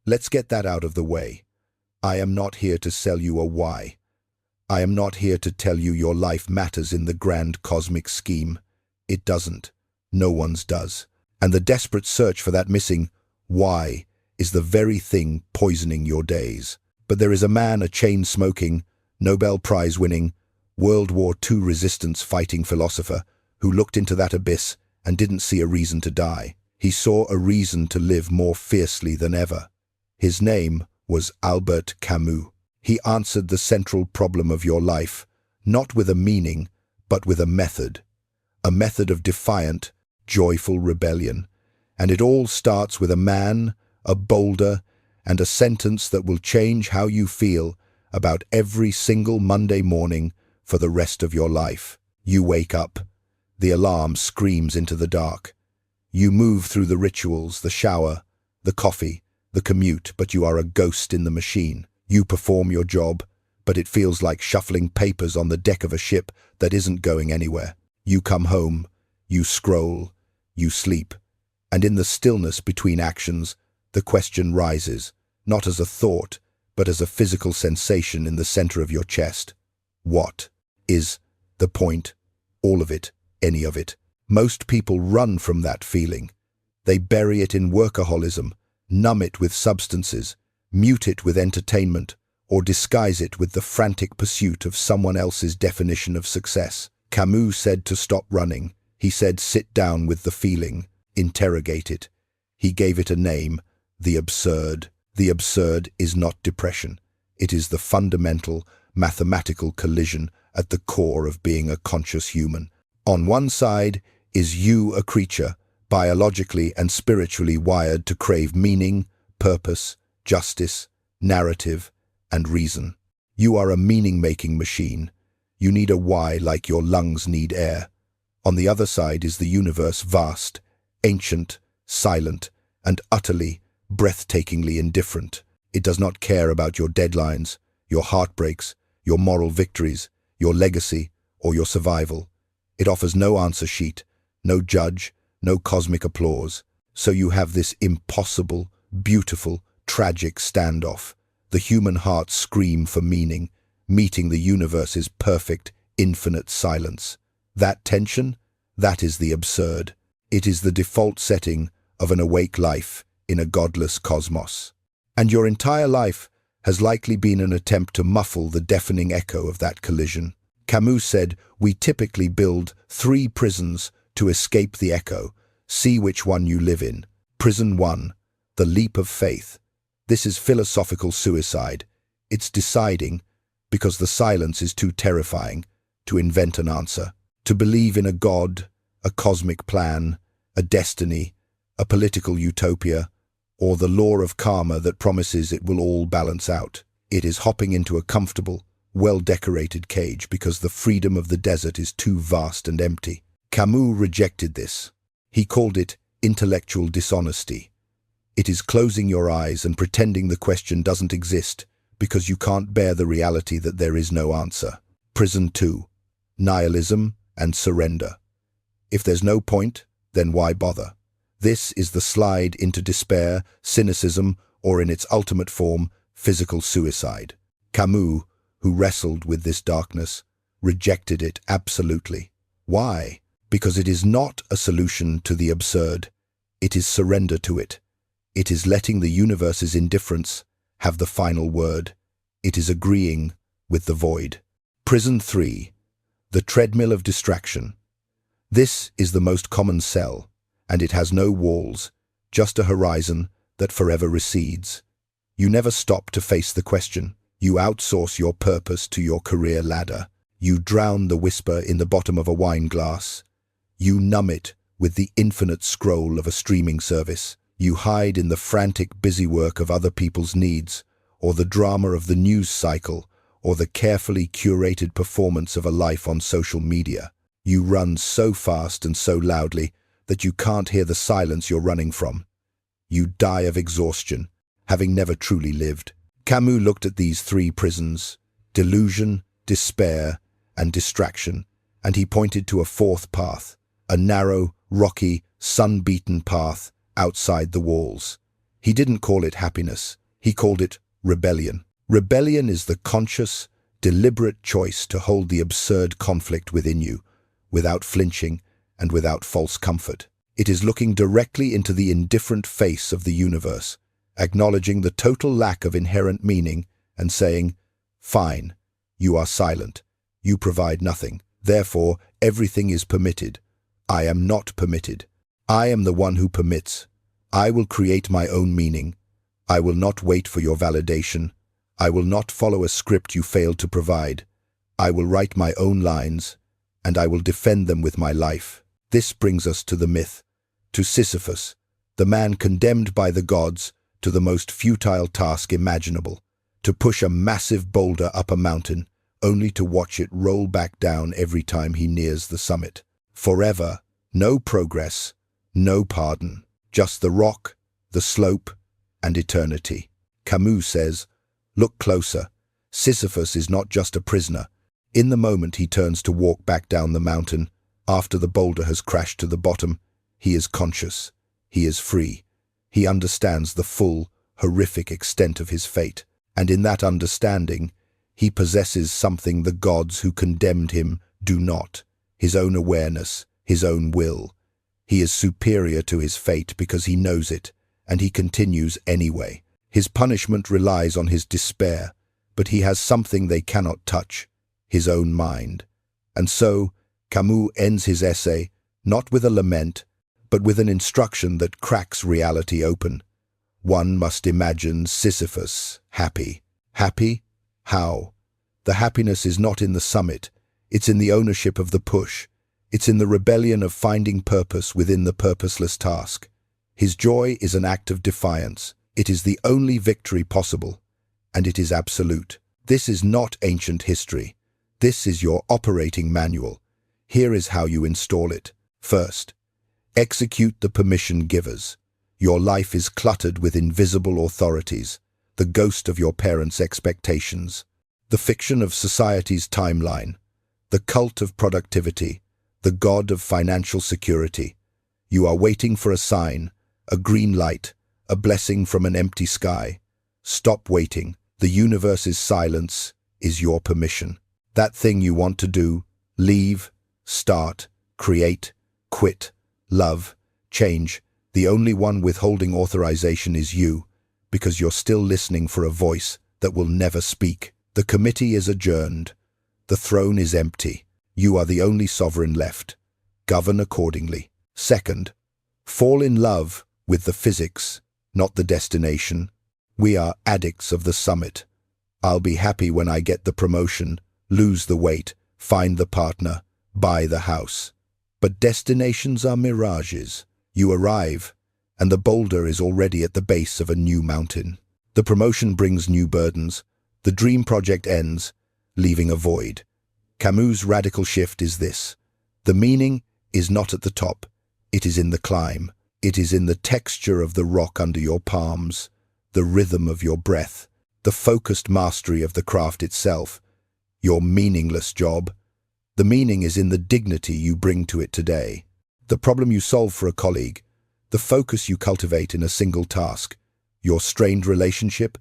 Let's get that out of the way. I am not here to sell you a why. I am not here to tell you your life matters in the grand cosmic scheme. It doesn't. No one's does. And the desperate search for that missing why is the very thing poisoning your days. But there is a man, a chain-smoking, Nobel Prize-winning, World War II resistance-fighting philosopher who looked into that abyss and didn't see a reason to die. He saw a reason to live more fiercely than ever. His name was Albert Camus. He answered the central problem of your life, not with a meaning, but with a method of defiant, joyful rebellion. And it all starts with a man, a boulder, and a sentence that will change how you feel about every single Monday morning for the rest of your life. You wake up. The alarm screams into the dark. You move through the rituals, the shower, the coffee, the commute, but you are a ghost in the machine. You perform your job, but it feels like shuffling papers on the deck of a ship that isn't going anywhere. You come home, you scroll, you sleep, and in the stillness between actions, the question rises, not as a thought, but as a physical sensation in the center of your chest. What is the point? All of it, any of it. Most people run from that feeling. They bury it in workaholism, numb it with substances, mute it with entertainment, or disguise it with the frantic pursuit of someone else's definition of success. Camus said to stop running. He said sit down with the feeling, interrogate it. He gave it a name, the absurd. The absurd is not depression. It is the fundamental, mathematical collision at the core of being a conscious human. On one side is you, a creature, biologically and spiritually wired to crave meaning, purpose, justice, narrative, and reason. You are a meaning-making machine. You need a why like your lungs need air. On the other side is the universe, vast, ancient, silent, and utterly, breathtakingly indifferent. It does not care about your deadlines, your heartbreaks, your moral victories, your legacy, or your survival. It offers no answer sheet, no judge, no cosmic applause. So you have this impossible, beautiful, tragic standoff. The human heart scream for meaning, meeting the universe's perfect, infinite silence. That tension, that is the absurd. It is the default setting of an awake life in a godless cosmos. And your entire life has likely been an attempt to muffle the deafening echo of that collision. Camus said, we typically build 3 prisons to escape the echo. See which one you live in. Prison 1, the leap of faith. This is philosophical suicide. It's deciding, because the silence is too terrifying, to invent an answer. To believe in a god, a cosmic plan, a destiny, a political utopia, or the law of karma that promises it will all balance out. It is hopping into a comfortable, well-decorated cage because the freedom of the desert is too vast and empty. Camus rejected this. He called it intellectual dishonesty. It is closing your eyes and pretending the question doesn't exist because you can't bear the reality that there is no answer. Prison 2, nihilism and surrender. If there's no point, then why bother? This is the slide into despair, cynicism, or in its ultimate form, physical suicide. Camus, who wrestled with this darkness, rejected it absolutely. Why? Because it is not a solution to the absurd. It is surrender to it. It is letting the universe's indifference have the final word. It is agreeing with the void. Prison 3, the treadmill of distraction. This is the most common cell, and it has no walls, just a horizon that forever recedes. You never stop to face the question. You outsource your purpose to your career ladder. You drown the whisper in the bottom of a wine glass. You numb it with the infinite scroll of a streaming service. You hide in the frantic busywork of other people's needs, or the drama of the news cycle, or the carefully curated performance of a life on social media. You run so fast and so loudly that you can't hear the silence you're running from. You die of exhaustion, having never truly lived. Camus looked at these 3 prisons, delusion, despair, and distraction, and he pointed to a 4th path, a narrow, rocky, sun-beaten path outside the walls. He didn't call it happiness. He called it rebellion. Rebellion is the conscious, deliberate choice to hold the absurd conflict within you, without flinching and without false comfort. It is looking directly into the indifferent face of the universe, acknowledging the total lack of inherent meaning and saying, "Fine, you are silent. You provide nothing. Therefore, everything is permitted. I am not permitted. I am the one who permits. I will create my own meaning. I will not wait for your validation. I will not follow a script you failed to provide. I will write my own lines, and I will defend them with my life." This brings us to the myth, to Sisyphus, the man condemned by the gods to the most futile task imaginable, to push a massive boulder up a mountain, only to watch it roll back down every time he nears the summit. Forever, no progress, no pardon, just the rock, the slope, and eternity. Camus says, "Look closer. Sisyphus is not just a prisoner. In the moment he turns to walk back down the mountain, after the boulder has crashed to the bottom, he is conscious. He is free. He understands the full, horrific extent of his fate. And in that understanding, he possesses something the gods who condemned him do not: his own awareness, his own will. He is superior to his fate because he knows it, and he continues anyway. His punishment relies on his despair, but he has something they cannot touch: his own mind. And so, Camus ends his essay not with a lament, but with an instruction that cracks reality open. One must imagine Sisyphus happy. Happy? How? The happiness is not in the summit. It's in the ownership of the push. It's in the rebellion of finding purpose within the purposeless task. His joy is an act of defiance. It is the only victory possible, and it is absolute. This is not ancient history. This is your operating manual. Here is how you install it. First, execute the permission givers. Your life is cluttered with invisible authorities, the ghost of your parents' expectations, the fiction of society's timeline, the cult of productivity, the god of financial security. You are waiting for a sign, a green light, a blessing from an empty sky. Stop waiting. The universe's silence is your permission. That thing you want to do, leave, start, create, quit, love, change. The only one withholding authorization is you, because you're still listening for a voice that will never speak. The committee is adjourned. The throne is empty. You are the only sovereign left. Govern accordingly. Second, fall in love with the physics, not the destination. We are addicts of the summit. I'll be happy when I get the promotion, lose the weight, find the partner, buy the house. But destinations are mirages. You arrive, and the boulder is already at the base of a new mountain. The promotion brings new burdens. The dream project ends, leaving a void. Camus' radical shift is this: the meaning is not at the top, it is in the climb. It is in the texture of the rock under your palms, the rhythm of your breath, the focused mastery of the craft itself, your meaningless job. The meaning is in the dignity you bring to it today, the problem you solve for a colleague, the focus you cultivate in a single task, your strained relationship.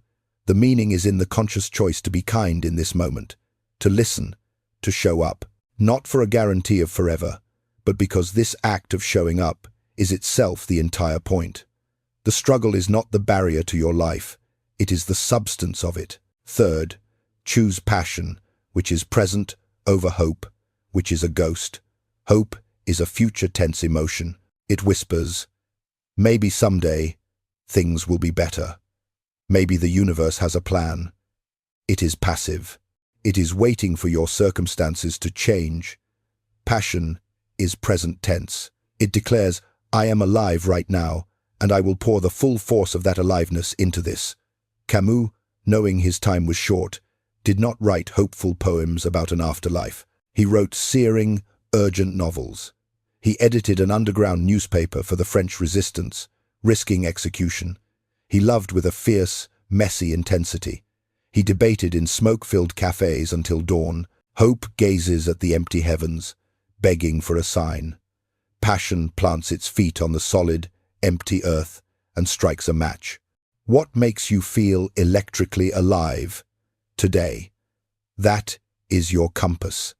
The meaning is in the conscious choice to be kind in this moment, to listen, to show up, not for a guarantee of forever, but because this act of showing up is itself the entire point. The struggle is not the barrier to your life, it is the substance of it. Third, choose passion, which is present, over hope, which is a ghost. Hope is a future tense emotion. It whispers, maybe someday things will be better. Maybe the universe has a plan. It is passive. It is waiting for your circumstances to change. Passion is present tense. It declares, I am alive right now, and I will pour the full force of that aliveness into this. Camus, knowing his time was short, did not write hopeful poems about an afterlife. He wrote searing, urgent novels. He edited an underground newspaper for the French resistance, risking execution. He loved with a fierce, messy intensity. He debated in smoke-filled cafes until dawn. Hope gazes at the empty heavens, begging for a sign. Passion plants its feet on the solid, empty earth and strikes a match. What makes you feel electrically alive today? That is your compass.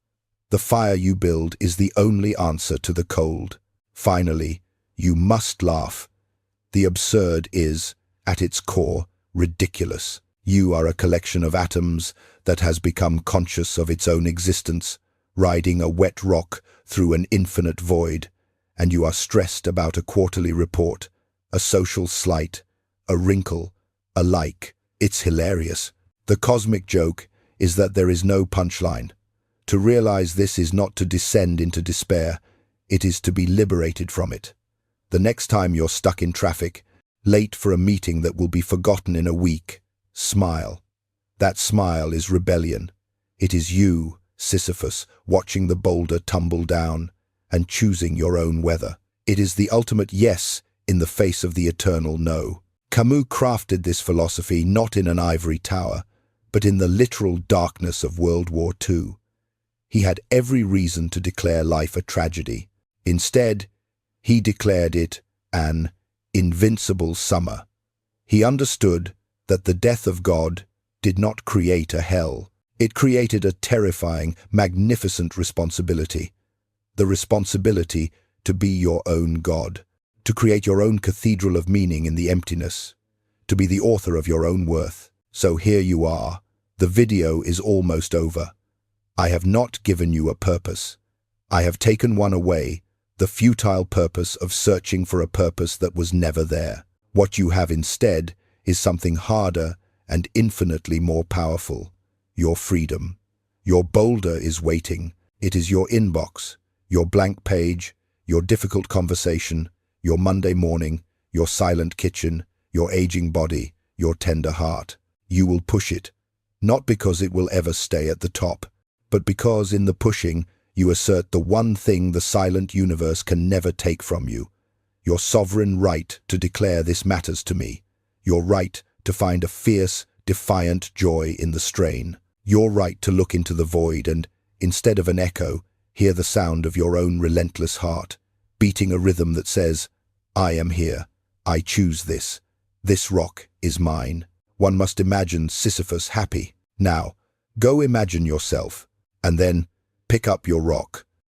The fire you build is the only answer to the cold. Finally, you must laugh. The absurd is, at its core, ridiculous. You are a collection of atoms that has become conscious of its own existence, riding a wet rock through an infinite void, and you are stressed about a quarterly report, a social slight, a wrinkle, a like. It's hilarious. The cosmic joke is that there is no punchline. To realize this is not to descend into despair, it is to be liberated from it. The next time you're stuck in traffic, late for a meeting that will be forgotten in a week, smile. That smile is rebellion. It is you, Sisyphus, watching the boulder tumble down and choosing your own weather. It is the ultimate yes in the face of the eternal no. Camus crafted this philosophy not in an ivory tower, but in the literal darkness of World War II. He had every reason to declare life a tragedy. Instead, he declared it an invincible summer. He understood that the death of God did not create a hell. It created a terrifying, magnificent responsibility. The responsibility to be your own God, to create your own cathedral of meaning in the emptiness, to be the author of your own worth. So here you are. The video is almost over. I have not given you a purpose. I have taken one away, the futile purpose of searching for a purpose that was never there. What you have instead is something harder and infinitely more powerful: your freedom. Your boulder is waiting. It is your inbox, your blank page, your difficult conversation, your Monday morning, your silent kitchen, your aging body, your tender heart. You will push it, not because it will ever stay at the top, but because in the pushing you assert the one thing the silent universe can never take from you: your sovereign right to declare this matters to me, your right to find a fierce, defiant joy in the strain, your right to look into the void and, instead of an echo, hear the sound of your own relentless heart, beating a rhythm that says, I am here, I choose this rock is mine. One must imagine Sisyphus happy. Now, go imagine yourself, and then pick up your rock.